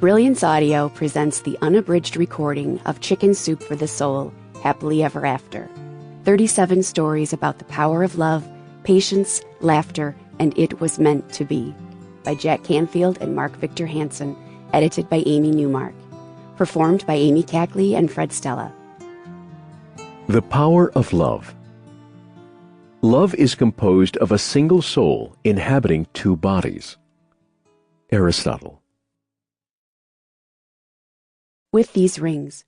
Brilliance Audio presents the unabridged recording of Chicken Soup for the Soul, Happily Ever After. 37 stories about the power of love, patience, laughter, and it was meant to be. By Jack Canfield and Mark Victor Hansen, edited by Amy Newmark. Performed by Amy Cackley and Fred Stella. The power of love. Love is composed of a single soul inhabiting two bodies. Aristotle. With these rings,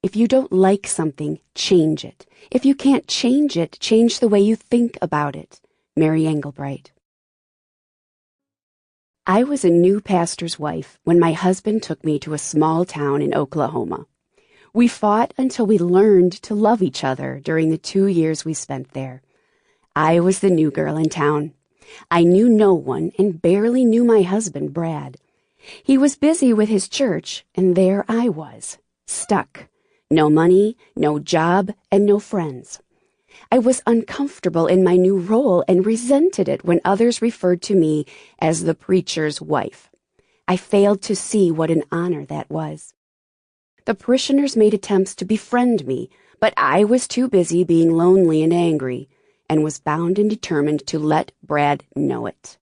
if you don't like something, change it. If you can't change it, change the way you think about it. Mary Engelbright. I was a new pastor's wife when my husband took me to a small town in Oklahoma. We fought until we learned to love each other during the 2 years we spent there. I was the new girl in town. I knew no one and barely knew my husband, Brad. He was busy with his church, and there I was, stuck. No money, no job, and no friends. I was uncomfortable in my new role and resented it when others referred to me as the preacher's wife. I failed to see what an honor that was. The parishioners made attempts to befriend me, but I was too busy being lonely and angry, and was bound and determined to let Brad know it.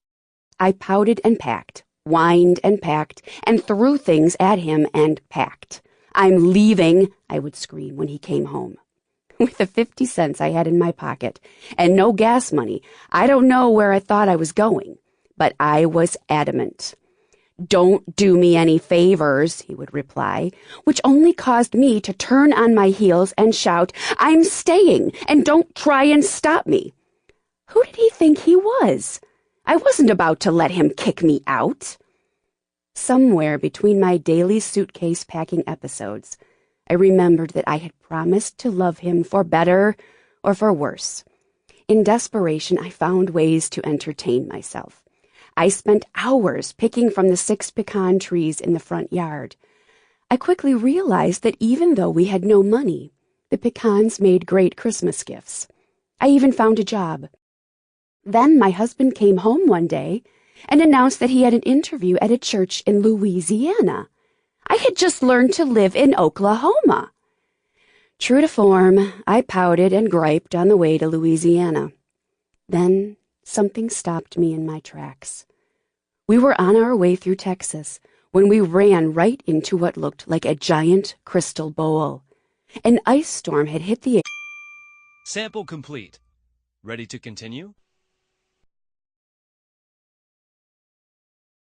I pouted and packed, whined and packed, and threw things at him and packed. "I'm leaving," I would scream when he came home. With the 50 cents I had in my pocket and no gas money, I don't know where I thought I was going, but I was adamant. "Don't do me any favors," he would reply, which only caused me to turn on my heels and shout, "I'm staying, and don't try and stop me." Who did he think he was? I wasn't about to let him kick me out. Somewhere between my daily suitcase packing episodes, I remembered that I had promised to love him for better or for worse. In desperation, I found ways to entertain myself. I spent hours picking from the 6 pecan trees in the front yard. I quickly realized that even though we had no money, the pecans made great Christmas gifts. I even found a job. Then my husband came home one day and announced that he had an interview at a church in Louisiana. I had just learned to live in Oklahoma. True to form, I pouted and griped on the way to Louisiana. Then something stopped me in my tracks. We were on our way through Texas when we ran right into what looked like a giant crystal bowl. An ice storm had hit the air. Sample complete. Ready to continue?